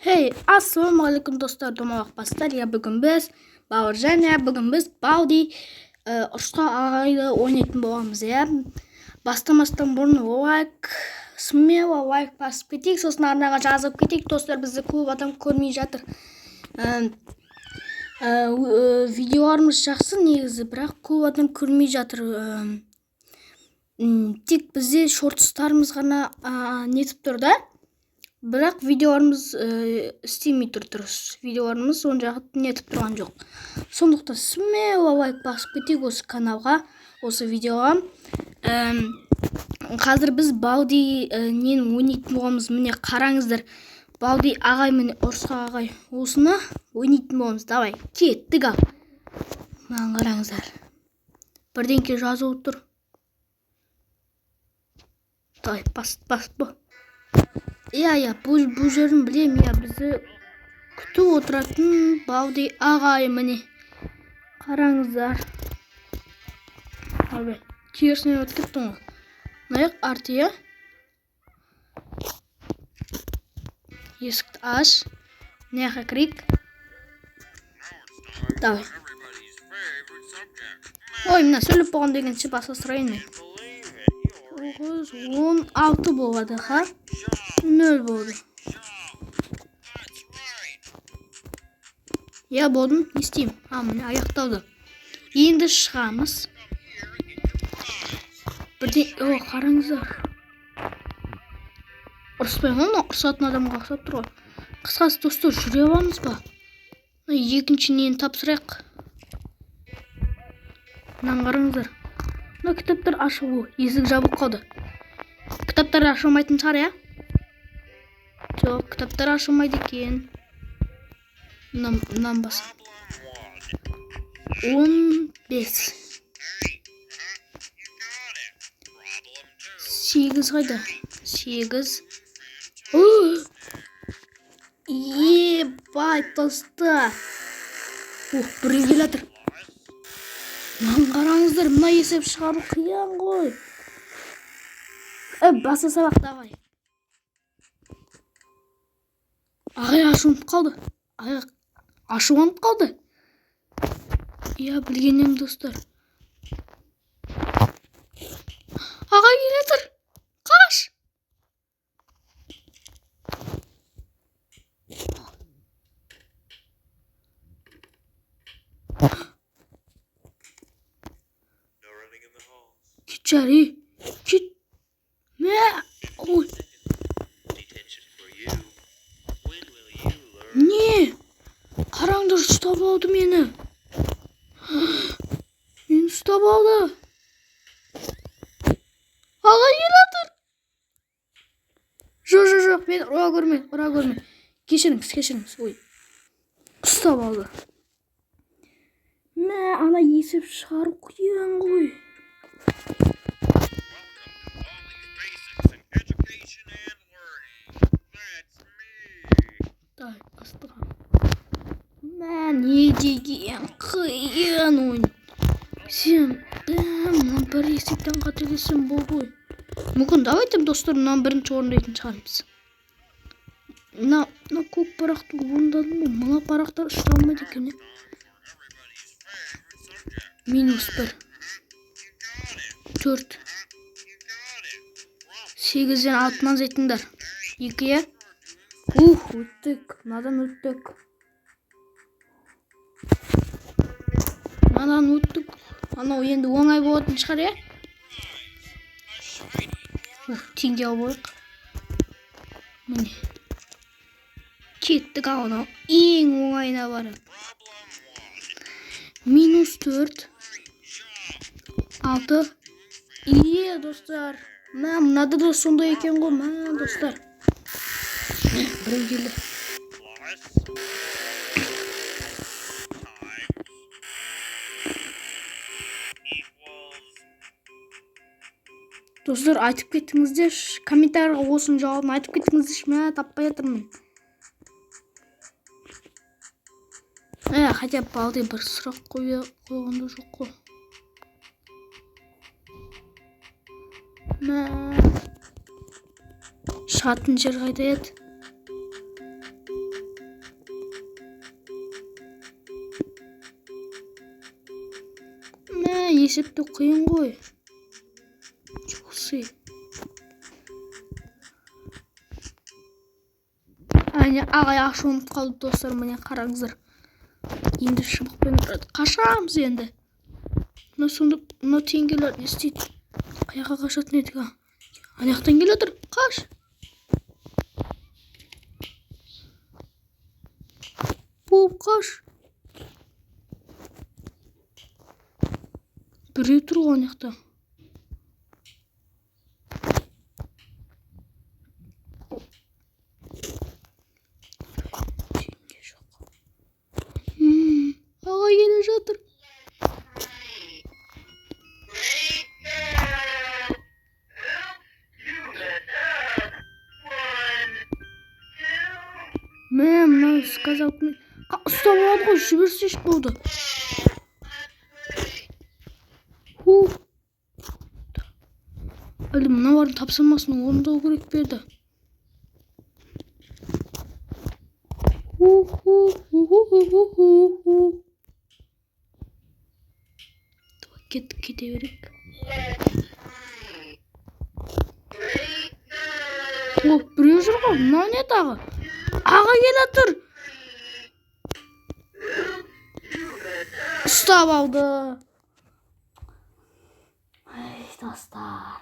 Hey, assalomualaikum do'stlar, tomorroqpaslar. Bugun biz Bauerjan, bugun biz Baldi urushqa ag'ayda o'ynayotgan bo'lamiz. Bastırmasdan burun smelo like bosib keting, so'zni arnaga yozib keting. Do'stlar, bizni ko'p odam ko'rmay жатыр. Videolarimiz yaxshi негізі, biroq ko'p odam ko'rmay жатыр. Тек бізде шортстарымыз ғана нетіп тұр да. Бірақ видеоларымыз істемей тұр дұрыс. Видеоларымыз оң жағы нетіп тұрған жоқ. Сондықтан смело лайк басып кетейік осы каналға, осы видеоға. Қазір біз Балди нен ойнайтын боламыз. Міне қараңыздар. Балди ағай, міне ұрысқа ағай. Осыны ойнайтын боламыз. Давай, кеттік ал. Маған қараңыздар. Бірдеңке жазып тұр. Давай, бас. Бұл жерін білем, бізді күтіп отыратын Балди ағай, міне. Қараңыздар. Абай, терісіне өтіп кеттің ғой. Наяқ артия. Есікті аш. Наяққа кірейік. Давай. Ой, мына сөйлеп болған дегенше баса сұрайын мен. 16 болады, ха? 0 болды. Болдым, не істеймін? Міне аяқталды. Енді шығамыз. Қараңыздар. Ұрыспай ғана, ұрысатын адамға ұқсап тұр ғой. Қысқасы достар, жүре аламыз ба? Екінші нені тапсырайық. Мынаны қараңыздар. Мына кітаптар ашылу, есік жабық қалды. Кітаптар ашылмайтын шығар, Жоқ, кітаптар ашылмайды екен. Мынан баса. 15. 8 қайда? 8. Ебай, достар. Біреу келе жатыр. Мынаны қараңыздар, мына есеп шығару қиын ғой. Баса сабақ, давай. Ағай ашуынып қалды. Білгенем, достар. Ағай келе тұр. Қаш. Кет, кет. Ой. Не? Қараңдар, ұстап алды мені. Мені ұстап алды. Ағай келе жатыр. Жоқ, мен ұра көрме. Кешіріңіз. Ой. Ұстап алды. Ана есеп шығару қиын ғой. Не деген қиын ойын. Сен, мына бір есептен қателесем бол ғой. Мүмкін, давайте достар, мынаны бірінші орындайтын шығармыз. Мына көк парақты орындадым ғой. Мына парақтар ұшталмайды екен. -1. 4. 8-ден 6-нан зетіңдер. 2-е. Өттік. Мынадан өттік. Анау енді оңай болатын шығар, теңге алып ойық. Міне. Кеттік анау. Ең оңайына барып. -4. 6. Достар. Мынада да сондай екен ғой, достар. Біреу келді. Достар, айтып кеттіңіздер, комментарийға осының жауабын айтып кеттіңіздер, мен таппай жатырмын. Хотя Балди бір сұрақ қойғанда жоқ қой. Шығатын жер қайда еді? есепті қиын ғой. Чусы. Әне ағай ақша ұмытып қалды достар, міне қараңыздар. Енді шыбықпен қашамыз енді. Мына теңгелер не істейді? Қаяққа қашатын едік? Аяқтан келе отыр. Қаш. Буып қаш. Біреу тұр ғой аяқта. Ағай келе жатыр. Мына сказал, ұстап алады ғой, жіберсеш болды. Әлі мыналардың тапсырмасын орындау керек берді. Кете берек. Біреу жүр ғой, мынау не тағы? Аға келе тұр. Ұстап алды. Ай, достар.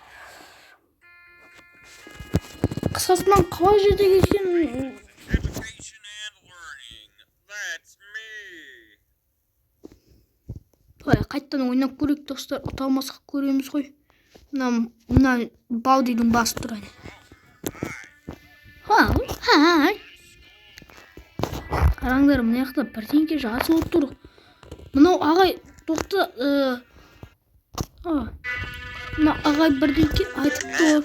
Қысқасынан қалай жерде кеткен? Қайттан ойнап көрейік достар. Ұта алмасақ көреміз ғой. Мына Балдидің басы тұр. Қараңдар, мына жақта бірдеңке жазылып тұр. Мынау ағай тоқты. Мына ағай бірдеңке айтып тұр.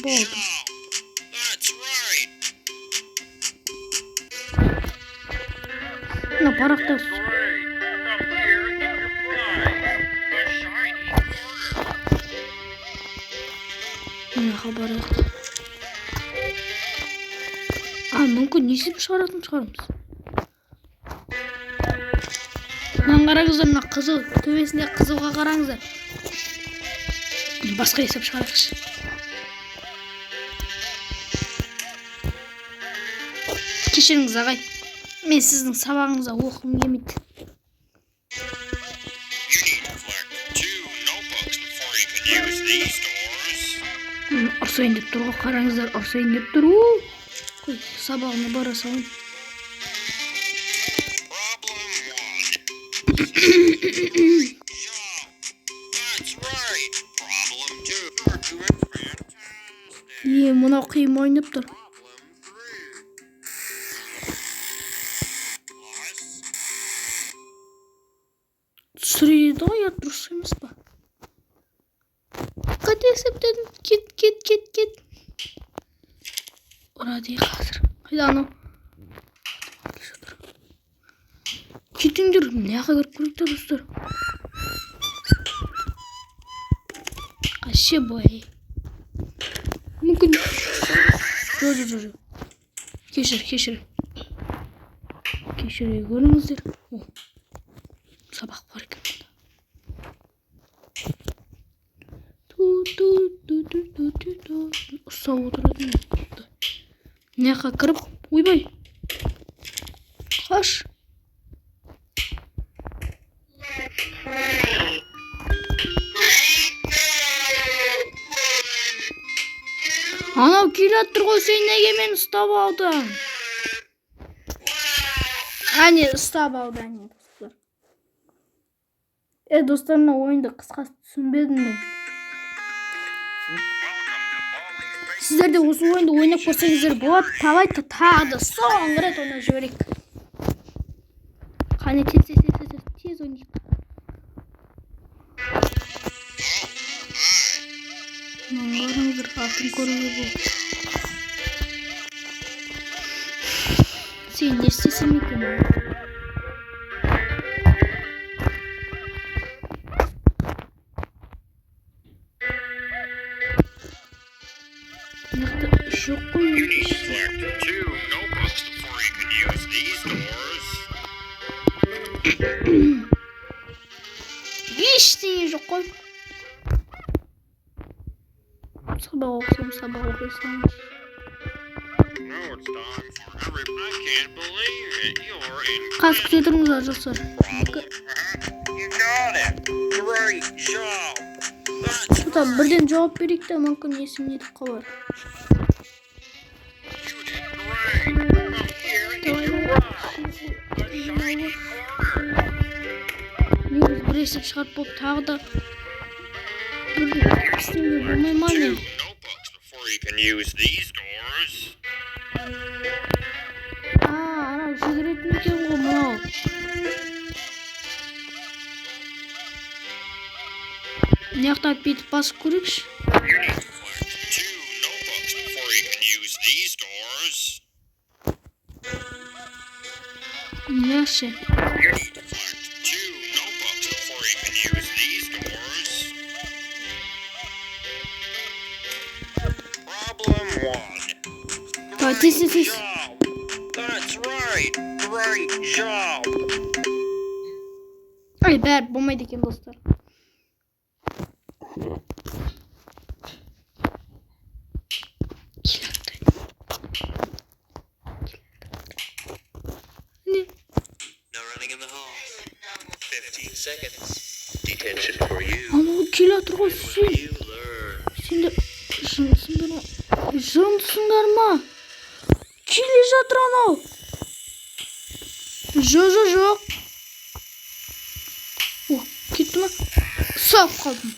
Болды. Мына парақтар. Хабар етті. Мүмкін несіп шығаратын шығармыз. Мынан қараңыздар, мына қызыл төбесінде қызылға қараңыздар. Басқа есеп шығарайықшы. Кешіріңіз ағай, мен сіздің сабағыңызға оқығым келмейді. Ұрсайын деп тұр ғой, қараңыздар, ұрсайын деп тұр. Қой, сабағына бара салайын. Мынау қиым ойнап тұр. Түсіреді ғой, дұрыс емес па? Қате есептедім. Кет. Ұрады қазір. Қайда анау? Кетіңдер, неға көріп көріктер достар. Аще бой. Мүмкін. Жо. Кешір. Кешіре көріңіздер. Сабақ бар екен. Ұстап отырады. Неға кіріп, ойбай. Қаш. Анау келе тұр ғой, сен неге мен ұстап алдың? Әне ұстап алды, әне достар. Достарына ойынды қысқасы түсінбедім мен. Сіздер де осы ойынды ойнап көрсеңіздер болады. Талайда тағы да соңғы рет ойнап жіберейік. Қане тез ойнайық. Қараңыздар, атын көруге болды. Сен не істесем екен? Жоқ қой. You need to collect 2 notebooks before you can use these doors. Ештеңе жоқ қой. Сабақ оқысам, сабақ оқисам. Now it's time for every. I can't believe it. You're in. Қазір күте тұрыңыздар достар. Problem? You got it. Great job. That's Бұта бірден жауап берейік те мүмкін есім нетіп қалар. you did great. Now here is your prize. A shiny corner. Негіз бір есеп шығарып болып тағы да бір істеуге болмай ма 2 не? notebooks before you can use these doors. Анау жүгіретін екен ғой мынау. Мынаяқтан бүйтіп басып көрейікші. You need to collect 2 notebooks before you can use these doors. Мынаяқшы. You need to collect 2 notebooks before you can use these doors. Problem 1. Давай, тез. Job. That's right. Great job. Ай, бәрі болмайды екен достар. Не? No running in the hall. 15 seconds. Detention for you. Анау келе жатыр ғой сен. You learn. Сендер жынсыңдар ма? Жынсыңдар ма? Келе жатыр анау. Жоқ. О, кетті ма? Сап қалдым.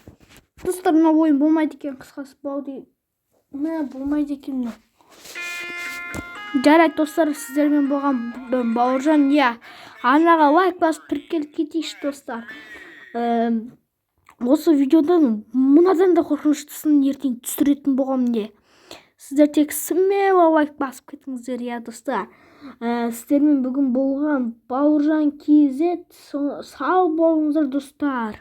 Достар, мына ойын болмайды екен, қысқасы Бауди. Мә, болмайды екен мына. Жарайды достар, сіздермен болған Бауыржан. Анаға лайк басып тіркеліп кетейікші достар. Осы видеодан мынадан да қорқыныштысын ертең түсіретін болғам не. Сіздер тек смело лайк басып кетіңіздер, достар. Сіздермен бүгін болған Бауыржан KZ. Сау болыңыздар достар.